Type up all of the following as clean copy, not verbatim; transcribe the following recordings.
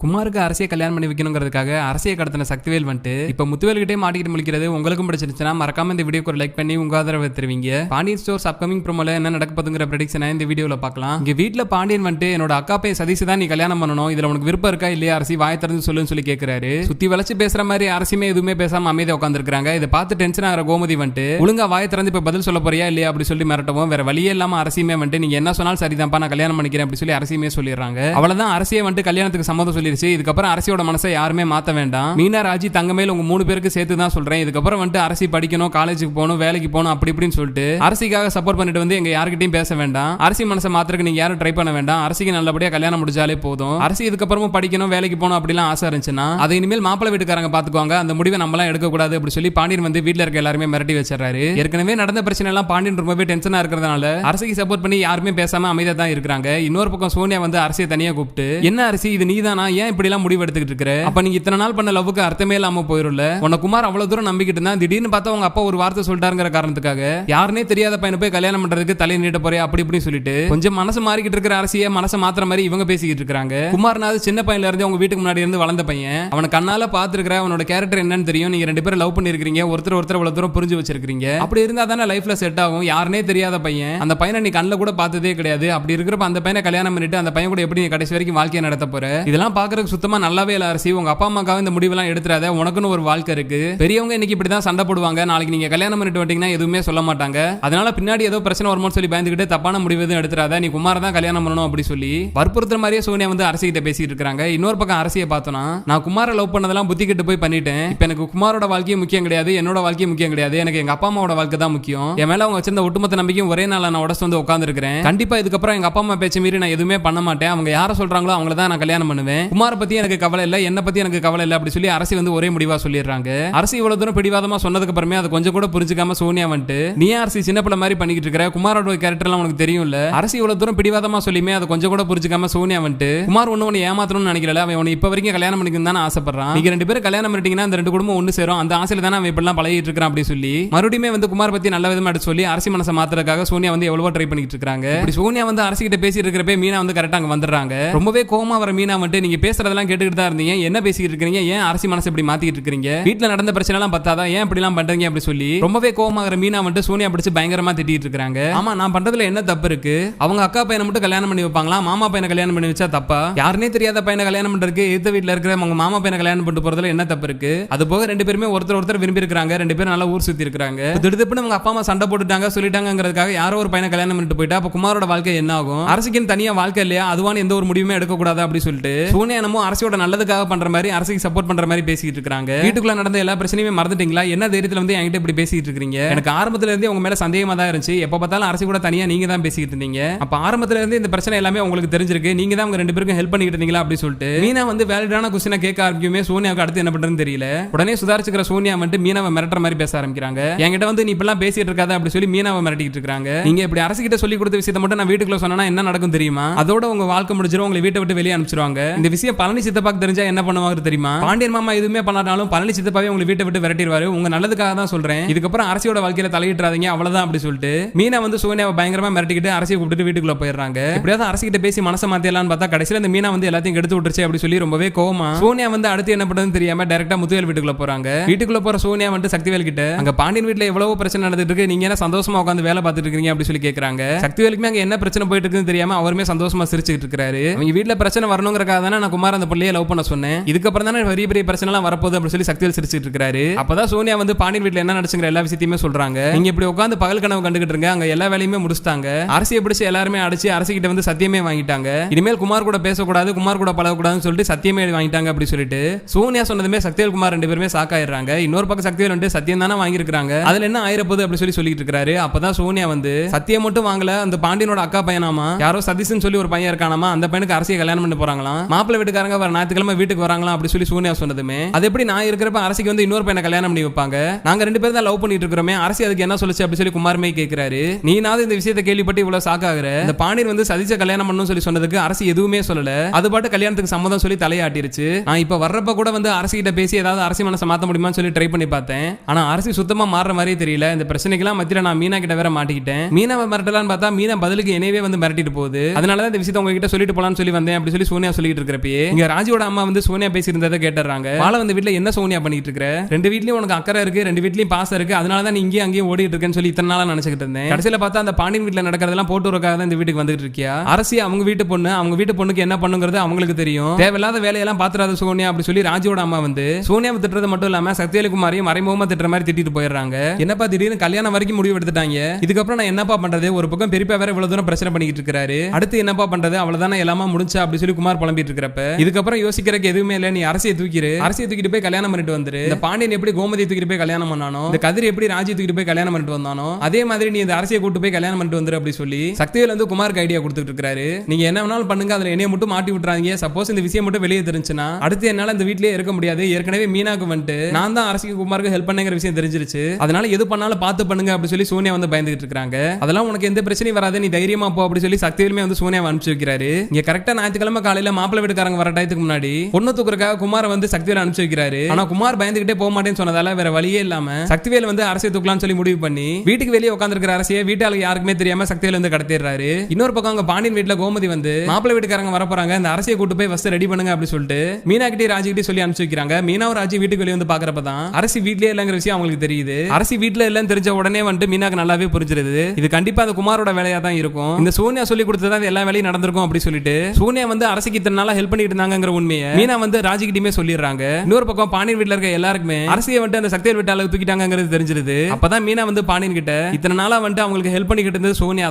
குமாருக்கு அரசியை கல்யாணம் பண்ணி வைக்கணுங்கிறதுக்காக அரசியை கடத்தின சக்திவேல் வந்துட்டு இப்ப முத்துவேல் கிட்டே மாட்டிக்கிட்டு முழிக்கிறது உங்களுக்கும் பிடிச்சிருச்சுன்னா மறக்காம இந்த வீடியோக்கு ஒரு லைக் பண்ணி உங்க ஆதரவு தருவீங்க. பாண்டியன் ஸ்டோர்ஸ் அப்கமிங் ப்ரோமோல என்ன நடக்க போகுதுங்கிற ப்ரெடிக்ஷனை இந்த வீடியோல பார்க்கலாம். இங்க வீட்டுல பாண்டியன் வந்துட்டு என்னோட அக்கா பையன் சதீஷ் தான் நீ கல்யாணம் பண்ணணும், இதுல உனக்கு விருப்பம் இருக்கா இல்லையா அரசி வாய திறந்து சொல்லுன்னு சொல்லி கேட்கிறாரு. சுத்தி வளைச்சு பேசுற மாதிரி அரசியுமே எதுவுமே பேசாம அமைதியா உட்காந்துருக்காங்க. இதை பார்த்து டென்ஷன் ஆகிற கோமதி வந்துட்டு ஒழுங்கா வாய திறந்து இப்ப பதில் சொல்ல போறியா இல்லையா அப்படி சொல்லி மிரட்டவும் வேற வழியே இல்லாம அரசியுமே வந்துட்டு நீங்க என்ன சொன்னாலும் சரிதான்ப்பா நான் கல்யாணம் பண்ணிக்கிறேன் அப்படி சொல்லி அரசியுமே சொல்லிடுறாங்க. அவ்வளவுதான் அரசியை வந்துட்டு கல்யாணத்துக்கு சம்மதம் சொல்லிருச்சு. இதுக்கப்புறம் அரசியோட மனசை யாருமே மாத்த வேண்டாம். மீனா ராஜி தங்கமேல் உங்க 3 பேருக்கு சேர்த்து தான் சொல்றேன். இதுக்கப்புறம் வந்துட்டு அரசி படிக்கணும், காலேஜுக்கு போகணும், வேலைக்கு போகணும் அப்படி இப்படின்னு சொல்லிட்டு அரசிக்காக சப்போர்ட் பண்ணிட்டு வந்து எங்க யாருக்கிட்டையும் பேச வேண்டாம். அரசி மனசை மாத்திரக்கு நீங்க யாரும் ட்ரை பண்ண வேண்டாம். அரசிக்கு நல்லபடியா கல்யாணம் முடிஞ்சாலே போதும். அரசி இதுக்கப்புறமும் படிக்கணும், வேலைக்கு போகணும் அப்படிலாம் ஆசை இருந்துச்சுன்னா அதை இனிமேல் மாப்பிள்ளை வீட்டுக்காரங்க பாத்துக்குவாங்க. அந்த முடிவை நம்மளாம் எடுக்கக்கூடாது அப்படி சொல்லி பாண்டியன் வந்து வீட்டுல இருக்க எல்லாருமே மிரட்டி வச்சிடறாரு. ஏற்கனவே நடந்த பிரச்சனை எல்லாம் பாண்டியன் ரொம்பவே டென்ஷனா இருக்கிறதுனால அரசிக்கு சப்போர்ட் பண்ணி யாருமே பேசாம அமைதியா தான் இருக்காங்க. இன்னொரு பக்கம் சோனியா வந்து அரசியை தனியா கூப்பிட்டு என்ன அரசி இது நீதானா, ஏன் இப்படி எல்லாம் முடிவு எடுத்துக்கிட்டு இருக்கிற, அப்ப நீங்க இத்தனை நாள் பண்ண லவ்வுக்கு அர்த்தமே இல்லாம போயிரும்ல, உன்னை குமார் அவ்வளவு தூரம் நம்பிக்கிட்டு இருந்தா திடீர்னு பார்த்தா உங்க அப்பா ஒரு வார்த்தை சொல்லிட்டாருங்கிற காரணத்துக்காக யாருனே தெரியாத பையனை போய் கல்யாணம் பண்றதுக்கு தலை நீட்ட போறியா அப்படி இப்படி சொல்லிட்டு கொஞ்சம் மனசு மாறிக்கிட்டு இருக்கிற அரசியை மனசை மாத்திர மாதிரி இவங்க பேசிக்கிட்டு இருக்காங்க. குமார்னாவது சின்ன பையன்ல இருந்து உங்க வீட்டுக்கு முன்னாடி இருந்து வளர்ந்த பையன், அவனை கண்ணால பாத்துருக்கிற அவனோட கேரக்டர் என்னன்னு தெரியும். நீங்க 2 பேரும் லவ் பண்ணிருக்கீங்க, ஒருத்தர் இவ்வளவு தூரம் புரிஞ்சு வச்சிருக்கீங்க. அப்படி இருந்தா தானே லைஃப்ல செட் ஆகும். யாருனே தெரியாத பையன், அந்த பையனை நீ கண்ணில் கூட பார்த்ததே கிடையாது. அப்படி இருக்கிறப்ப அந்த பையனை கல்யாணம் பண்ணிட்டு அந்த பையன் கூட எப்படி கடைசி வரைக்கும் வாழ்க்கையை நடத்த போற, இதெல்லாம் பாக்குறதுக்கு சுத்தமா நல்லாவே இல்ல அரசி. உங்க அப்பா அம்மாக்காக இந்த முடிவெல்லாம் எடுத்துறாத, உனக்குன்னு ஒரு வாழ்க்கை இருக்கு. பெரியவங்க இன்னைக்கு இப்படிதான் சண்டை போடுவாங்க, நாளைக்கு நீங்க கல்யாணம் பண்ணிட்டு வந்தீங்கன்னா எதுவுமே சொல்ல மாட்டாங்க. அதனால பின்னாடி ஏதோ பிரச்சனை வருமோன்னு சொல்லி பயந்துகிட்டு தப்பான முடிவு எதுவும் எடுத்துறாத, நீ குமார தான் கல்யாணம் பண்ணணும் அப்படி சொல்லி வற்புறுத்துற மாதிரியே சோனியா வந்து அரசி கிட்ட பேசிட்டு இருக்காங்க. இன்னொரு பக்கம் அரசியை பார்த்தோம்னா நான் குமார லவ் பண்ணதெல்லாம் புத்தி கிட்டு போய் பண்ணிட்டேன். இப்ப எனக்கு குமாரோட வாழ்க்கையும் முக்கியம் கிடையாது, என்னோட வாழ்க்கையும் முக்கியம் கிடையாது, எனக்கு எங்க அப்பா அம்மாவோட வாழ்க்கை தான் முக்கியம். என் மேல அவங்க வச்சிருந்த ஒட்டுமொத்த நம்பிக்கையும் ஒரே நாள் நான் உடச்சு வந்து உட்கார்ந்து இருக்கிறேன். கண்டிப்பா இதுக்கப்புறம் எங்க அப்பா அம்மா பேச்ச மீறி நான் எதுவுமே பண்ண மாட்டேன். அவங்க யாரை சொல்றாங்களோ அவங்கள தான் நான் கல்யாணம் பண்ணுவேன். குமார பத்தி எனக்கு கவலை இல்ல, என்ன பத்தி எனக்கு கவலை இல்ல அப்படி சொல்லி அரசி வந்து ஒரே முடிவா சொல்லிடுறாங்க. அரசி இவ்வளவு தூரம் பிடிவாதமா சொன்னதுக்கு அப்புறமே அதை கொஞ்சம் கூட புரிஞ்சுக்காம சோனியா வந்துட்டு நீ அரசி சின்ன பிள்ளை மாதிரி பண்ணிக்கிட்டு இருக்கிற, குமாரோட கேரக்டர் எல்லாம் உனக்கு தெரியும்ல. அரசி இவ்வளவு தூரம் பிடிவாதமா சொல்லியுமே அதை கொஞ்சம் கூட புரிஞ்சுக்காம சோனியா வந்துட்டு குமார் ஒண்ணு ஏமாத்தணும்னு நினைக்கல, அவன் உன்னை இப்ப வரைக்கும் கல்யாணம் பண்ணிக்கணும் தானே ஆசைப்படுறான். நீங்க 2 பேரும் கல்யாணம் பண்ணிட்டீங்கன்னா அந்த 2 குடும்பம் ஒண்ணு சேரும், அந்த ஆசையில தானே அவன் இப்பெல்லாம் பழகிட்டு இருக்கான் அப்படி சொல்லி மறுபடியும் வந்து குமார் பத்தி நல்ல விதமா எடுத்து சொல்லி அரசி மனசை மாத்துறதுக்காக சோனியா வந்து எவ்வளவோ ட்ரை பண்ணிட்டு இருக்காங்க. இப்படி சோனியா வந்து அரசி கிட்ட பேசிட்டு இருக்கிறப்ப மீனா வந்து கரெக்டா அங்க வந்துடுறாங்க. ரொம்பவே கோவமா வர மீனா வந்துட்டு நீங்க பேசுறதெல்லாம் கேட்டுக்கிட்டு தான் இருந்தீங்க, என்ன பேசிட்டு இருக்கீங்க, ஏன் அரசி மனசை இப்படி மாத்திட்டு இருக்கீங்க, வீட்டுல நடந்த பிரச்சனை எல்லாம் பத்தாதா, ஏன் இப்படி எல்லாம் பண்றீங்க அப்படி சொல்லி ரொம்பவே கோவமாகற மீனா வந்துட்டு சோனியா பிடிச்சு பயங்கரமா திட்டிட்டு இருக்காங்க. ஆமா நான் பண்றதுல என்ன தப்பு இருக்கு, அவங்க அக்கா பையனை மட்டும் கல்யாணம் பண்ணி வைப்பாங்களா, மாமா பையனை கல்யாணம் பண்ணி வச்சா தப்பா, யாருனே தெரியாத பையனை கல்யாணம் பண்றதுக்கு எதிர்த்த வீட்டுல இருக்கிற அவங்க மாமா பையனை கல்யாணம் பண்ணிட்டு போறதுல என்ன தப்பு இருக்கு. அது போக 2 பேருமே ஒருத்தர் விரும்பி இருக்காங்க, 2 பேரும் நல்லா ஊர் சுத்தி இருக்காங்க. திடுதிப்புன்னு அவங்க அப்பா அம்மா சண்டை போட்டுட்டாங்க சொல்லிட்டாங்கிறதுக்காக யாரோ ஒரு பையனை கல்யாணம் பண்ணிட்டு போயிட்டா அப்ப குமாரோட வாழ்க்கை என்ன ஆகும், அரசிக்கு தனியா வாழ்க்கை இல்லையா, அதுவான எந்த ஒரு முடிவுமே எடுக்க கூடாது அப்படி சொல்லிட்டு சோனியா என்னமோ அரசியோட நல்லதுக்காக பண்ற மாதிரி அரசிக்கு சப்போர்ட் பண்ற மாதிரி பேசிட்டு இருக்காங்க. வீட்டுக்குள்ள நடந்த எல்லா பிரச்சனையுமே மறந்துட்டீங்களா, என்ன தைரியத்துல வந்து என்கிட்ட இப்படி பேசிட்டு இருக்கீங்க, எனக்கு ஆரம்பத்துல இருந்தே உங்க மேல சந்தேகமா தான் இருந்துச்சு, எப்ப பார்த்தாலும் அரசி கூட தனியா நீங்க தான் பேசிட்டு இருந்தீங்க, அப்ப ஆரம்பத்துல இருந்து இந்த பிரச்சனை எல்லாமே உங்களுக்கு தெரிஞ்சிருக்கு, நீங்க தான் உங்க 2 பேருக்கும் ஹெல்ப் பண்ணிட்டு இருந்தீங்களா அப்படி சொல்லிட்டு மீனா வந்து வேலிடான क्वेश्चन கேட்க ஆரம்பிக்குமே சோனியாவுக்கு அடுத்து என்ன பண்றதுன்னு தெரியல. உடனே சுதாரிச்சுக்கிற சோனியா வந்து மீனாவை மிரட்டுற மாதிரி பேச ஆரம்பிக்கிறாங்க. என்கிட்ட வந்து நீ இப்பெல்லாம் பேசிட்டு இருக்காத அப்படி சொல்லி மீனாவை மிரட்டிட்டு இருக்காங்க. நீங்க இப்படி அரசு கிட்ட சொல்லி கொடுத்த விஷயத்தை மட்டும் நான் வீட்டுக்குள்ள சொன்னா என்ன நடக்கும் தெரியுமா, அதோட உங்க வாழ்க்கை முடிஞ்சிரும், உங்களை வீட்டை விட்டு வெளியே அனுப்பிச்சிருவாங்க. இந்த விஷயம் பழனி சித்தப்பாக்கு தெரிஞ்சா என்ன பண்ணுவாங்க தெரியுமா, பாண்டியன் மாமா எதுவுமே பண்ணாலும் பழனி சித்தப்பாவே உங்களை வீட்டை விட்டு விரட்டிடுவாரு, உங்க நல்லதுக்காக தான் சொல்றேன், இதுக்கப்புறம் அரசியோட வாழ்க்கையில தலையிட்டாதீங்க அவ்வளவுதான் அப்படி சொல்லிட்டு மீனா வந்து சோனியாவை பயங்கரமா மிரட்டிக்கிட்டு அரசியை கூப்பிட்டு வீட்டுக்குள்ள போயிடுறாங்க. எப்படியாவது அரசி கிட்ட பேசி மனசை மாத்தியலாம்னு பார்த்தா கடைசியில இந்த மீனா வந்து எல்லாத்தையும் எடுத்து விட்டுருச்சு அப்படி சொல்லி ரொம்பவே கோவமா சோனியா வந்து அடுத்து என்ன பண்றதுன்னு தெரியாம டைரக்டா முத்துவேல் வீட்டுக்குள்ள போறாங்க. வீட்டுக்குள்ள போற சோனியா வந்து சக்திவேல் கிட்ட அங்க பாண்டியன் வீட்டுல எவ்வளவு பிரச்சனை நடந்துட்டு இருக்கு, நீங்க என்ன சந்தோஷமா உட்கார்ந்து வேலை பார்த்துட்டு இருக்கீங்க அப்படி சொல்லி கேக்குறாங்க. சக்திவேலுக்குமே அங்க என்ன பிரச்சனை போயிட்டு இருக்குன்னு தெரியாம அவருமே சந்தோஷமா சிரிச்சுட்டு இருக்காரு. அவங்க வீட்டுல பிரச்சனை வரணுங்கிறக்காக தானே நான் குமார் அந்த பிள்ளையை லவ் பண்ண சொன்னேன், இதுக்கப்புறம் தானே பெரிய பெரிய பிரச்சனை எல்லாம் வரப்போகுது அப்படி சொல்லி சக்திவேல் சிரிச்சுட்டு இருக்காரு. அப்பதான் சோனியா வந்து பாண்டியன் வீட்டுல என்ன நடந்துச்சுங்கிற எல்லா விஷயத்தையுமே சொல்றாங்க. நீங்க இப்படி உட்கார்ந்து பகல் கனவு கண்டுகிட்டு இருங்க, அங்க எல்லா வேலையுமே முடிச்சிட்டாங்க, அரசியை பிடிச்சு எல்லாருமே அடிச்சு அரசி கிட்ட வந்து சத்தியமே வாங்கிட்டாங்க, இனிமேல் குமார் கூட பேசக்கூடாது, குமார் கூட பழகக்கூடாதுன்னு சொல்லிட்டு சத்தியமே வாங்கிட்டாங்க அப்படி சொல்லிட்டு சோனியா சொன்னதுமே சக்திவேல் குமார் 2 பேருமே சாக்காயிடுறாங்க. இன்னொரு பக்கம் சக்திவேல் வந்து சத்தியம் தானே வாங்கியிருக்காங்க, அதுல என்ன ஆயிரப்போது அப்படி சொல்லி சொல்லிட்டு இருக்காரு. அப்பதான் சோனியா வந்து சத்தியம் மட்டும் வாங்கல, அந்த பாண்டியனோட அக்கா பையனாமா யாரோ சதீஷ்னு சொல்லி ஒரு பையன் இருக்கானாமா, அந்த பையனுக்கு அரசியை கல்யாணம் பண்ணி போறாங்களாம், மாப்பிள்ளை வீட்டுக்காரங்க வர ஞாயிற்றுக்கிழமை வீட்டுக்கு வராங்களா அப்படி சொல்லி சோனியா சொன்னதுமே அது எப்படி நான் இருக்கிறப்ப அரசிக்கு வந்து இன்னொரு பையனை கல்யாணம் பண்ணி வைப்பாங்க, நாங்க 2 பேரும் தான் லவ் பண்ணிட்டு இருக்கிறோமே, அரசி அதுக்கு என்ன சொல்லுச்சு அப்படி சொல்லி குமார்மே கேட்கிறாரு. நீனாவது இந்த விஷயத்தை கேள்விப்பட்டு இவ்வளவு சாக்காகிற, இந்த பாண்டியன் வந்து சதீஷை கல்யாணம் பண்ணணும் சொல்லி சொன்னதுக்கு அரசி எதுவுமே சொல்லல, அது பாட்டு கல்யாணத்துக்கு சம்மதம் சொல்லி தலையாட்டிருச்சு. நான் இப்ப வர்றப்ப கூட வந்து அரசி கிட்ட பேசி ஏதாவது அரசி மனசை மாத்த முடியுமான்னு சொல்லி ட்ரை பண்ணி பார்த்தேன், ஆனா அரசி சுத்தமா மாறுற மாதிரியே தெரியல. இந்த பிரச்சனைக்கெல்லாம் மத்தியில நான் மீனா கிட்ட வேற மாட்டிக்கிட்டேன், மீனாவை மிரட்டலான்னு பார்த்தா மீனா பதிலுக்கு என்னவே வந்து மிரட்டிட்டு போகுது, அதனாலதான் இந்த விஷயத்தை உங்ககிட்ட சொல்லிட்டு போலான்னு சொல்லி வந்தேன் அப்படி சொல்லி சோனியா சொல்லிட்டு இருக்கிறப்ப அப்பயே இங்க ராஜியோட அம்மா வந்து சோனியா பேசியிருந்ததை கேட்டுறாங்க. பால வந்து வீட்டுல என்ன சோனியா பண்ணிட்டு இருக்க, ரெண்டு வீட்லயும் உனக்கு அக்கறை இருக்கு, ரெண்டு வீட்லயும் பாசம் இருக்கு, அதனாலதான் நீ இங்கேயும் அங்கேயும் ஓடிட்டு இருக்கேன்னு சொல்லி இத்தனை நாளா நினைச்சிட்டு இருந்தேன். கடைசியில பார்த்தா அந்த பாண்டியன் வீட்டுல நடக்கிறதெல்லாம் போட்டு வரக்காக தான் இந்த வீட்டுக்கு வந்துட்டு இருக்கியா? அரசி அவங்க வீட்டு பொண்ணு, அவங்க வீட்டு பொண்ணுக்கு என்ன பண்ணுங்கிறது அவங்களுக்கு தெரியும், தேவையில்லாத வேலையெல்லாம் பாத்துறாத சோனியா அப்படி சொல்லி ராஜியோட அம்மா வந்து சோனியாவை திட்டுறது மட்டும் இல்லாம சக்திவேலுக்குமாரையும் மறைமுகமா திட்டுற மாதிரி திட்டிட்டு போயிடுறாங்க. என்னப்பா திடீர்னு கல்யாணம் வரைக்கும் முடிவு எடுத்துட்டாங்க, இதுக்கப்புறம் நான் என்னப்பா பண்றது, ஒரு பக்கம் பெரியப்பா வேற இவ்வளவு தூரம் பிரச்சனை பண்ணிட்டு இருக்காரு, அடுத்து என்னப்பா பண்றது, அவ்வளவுதானே எல்லாமே முடிஞ்சா அப்படி சொல்லி குமார் புலம்பிட்டு இருக்கிறப்ப இதுக்கப்புறம் யோசிக்கிறதுக்கு எதுவுமே இல்ல, நீ அரசியை தூக்கிட்டு போய் கல்யாணம் பண்ணிட்டு வந்துரு. இந்த பாண்டியன் எப்படி கோமதியை தூக்கிட்டு போய் கல்யாணம் பண்ணானோ, இந்த கதிர் எப்படி ராஜி தூக்கிட்டு போய் கல்யாணம் பண்ணிட்டு வந்தானோ, அதே மாதிரி நீ இந்த அரசியை கூட்டு போய் கல்யாணம் பண்ணிட்டு வந்துரு அப்படி சொல்லி சக்திவேல் வந்து குமாருக்கு ஐடியா கொடுத்துட்டு இருக்காரு. நீங்க என்ன வேணாலும் பண்ணுங்க, அதுல என்னைய மட்டும் மாட்டி விட்டுறாங்க, சப்போஸ் இந்த விஷயம் மட்டும் வெளியே தெரிஞ்சுனா அடுத்து என்னால இந்த வீட்லயே இருக்க முடியாது, ஏற்கனவே மீனாக்கு வந்துட்டு நான் தான் அரசிக்கு குமாருக்கு ஹெல்ப் பண்ணுங்கிற விஷயம் தெரிஞ்சிருச்சு, அதனால எது பண்ணாலும் பார்த்து பண்ணுங்க அப்படி சொல்லி சோனியா வந்து பயந்துட்டு இருக்காங்க. அதெல்லாம் உனக்கு எந்த பிரச்சனையும் வராது, நீ தைரியமா போ அப்படி சொல்லி சக்திவேலுமே வந்து சோனியா அனுப்பிச்சு வைக்கிறாரு. இங்க கரெக்டா ஞாயிற்றுக்கிழமை காலையில மாப்பிள்ளை வீட்டுக்காரங்க வர டயத்துக்கு முன்னாடி பொண்ணு தூக்குறதுக்காக குமார வந்து சக்திவேல் அனுப்பிச்சு வைக்கிறாரு. ஆனா குமார் பயந்துகிட்டே போக மாட்டேன்னு சொன்னதால வேற வழியே இல்லாம சக்திவேல் வந்து அரசியை தூக்கலாம்னு சொல்லி முடிவு பண்ணி வீட்டுக்கு வெளியே உட்கார்ந்திருக்கிற அரசியை வீட்டாளுக்கு யாருக்குமே தெரியாம சக்திவேல் வந்து கடத்திடுறாரு. இன்னொரு பக்கம் அங்க பாண்டியன் வீட்டுல கோமதி வந்து மாப்பிள்ளை வீட்டுக்காரங்க வர போறாங்க, இந்த அரசியை கூட்டு போய் ஃபர்ஸ்ட் ரெடி பண்ணுங்க அப்படி சொல்லிட்டு மீனா கிட்டே ராஜி கிட்டே சொல்லி அனுப்பிச்சு வைக்கிறாங்க. மீனாவும் ராஜி வீட்டுக்கு வெளியே வந்து பாக்குறப்பதான் அரசி வீட்லயே இல்லங்கிற விஷயம் அவங்களுக்கு தெரியுது. அரசி வீட்டுல இல்லன்னு தெரிஞ்ச உடனே வந்து மீனாக்கு நல்லாவே புரிஞ்சிருது, இது கண்டிப்பா அந்த குமாரோட வேலையா தான் இருக்கும், இந்த சோனியா சொல்லி கொடுத்ததான் எல்லா வேலையும் நடந்திருக்கும் அப்படி சொல்லிட்டு சோனியா வந்து அரசிக்கு இத்தனை நாளா ஹெல்ப் பண்ணிட்டு இருந்தாங்கிற உண்மையை மீனா வந்து ராஜி கிட்டே சொல்லிடுறாங்க. இன்னொரு பக்கம் பாண்டியன் வீட்டுல இருக்க எல்லாருக்குமே அரசியை வந்து அந்த சக்திவேல் வீட்டு அளவு தூக்கிட்டாங்கிறது தெரிஞ்சிருது. அப்பதான் மீனா வந்து பாண்டியன் கிட்ட இத்தனை நாளா வந்து அவங்களுக்கு ஹெல்ப் பண்ணிக்கிட்டு இருந்தது சோனியா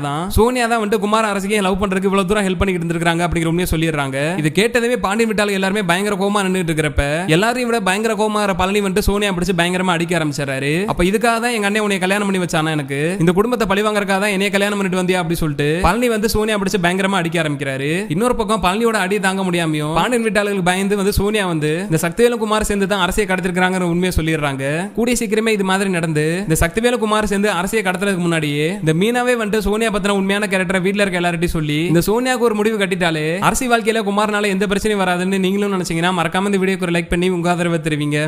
தான் வந்து குமார் அரசிக்கு லவ் பண்றதுக்கு இவ்வளவு தூரம் ஹெல்ப் பண்ணிட்டு இருந்திருக்காங்க அப்படிங்கிற உண்மையை சொல்லிடுறாங்க. இது கேட்டதே பாண்டியன் வீட்டாளு எல்லாருமே பயங்கர கோமா நின்றுட்டு இருக்கிறப்ப எல்லாரையும் விட பயங்கர கோமா பழனி வந்து சோனியா பிடிச்சு பயங்கரமா அடிக்க ஆரம்பிச்சாரு. அப்ப இதுக்காக தான் எங்க அண்ணன் உன்னை கல்யாணம் பண்ணி வச்சானா, எனக்கு இந்த குடும்பத்தை பழிவாங்கறதுக்காக தான் என்னைய கல்யாணம் பண்ணிட்டு வந்தியா அப்படி சொல்லிட்டு பழனி வந்து சோனியா பிடிச்சு பயங்கரமா அடிக்க ஆரம்பிக்கிறாரு. இன்னொரு பக்கம் பழனியோட அடி தாங்க முடியாமையும் பாண்டியன் வீட்டாளர்களுக்கு பயந்து வந்து சோனியா வந்து இந்த சக்திவேலு குமார் சேர்ந்து தான் அரசியை கடத்திருக்காங்கிற உண்மையை சொல்லிடுறாங்க. கூடிய சீக்கிரமே இது மாதிரி நடந்து இந்த சக்திவேலு குமார் சேர்ந்து அரசியை கடத்துறதுக்கு முன்னாடியே இந்த மீனாவே வந்து சோனியா பத்தின உண்மையான கேரக்டரை வீட்டுல இருக்க எல்லார்ட்டையும் சொல்லி இந்த சோனியாவுக்கு ஒரு முடிவு கட்டிட்டாலே அரசி வாழ்க்கையில குமார்னால எந்த பிரச்சனையும் வராதுன்னு நீங்களும் நினைச்சீங்கன்னா மறக்காம இந்த வீடியோக்கு ஒரு லைக் பண்ணி உங்க ஆதரவை தெரிவிங்க.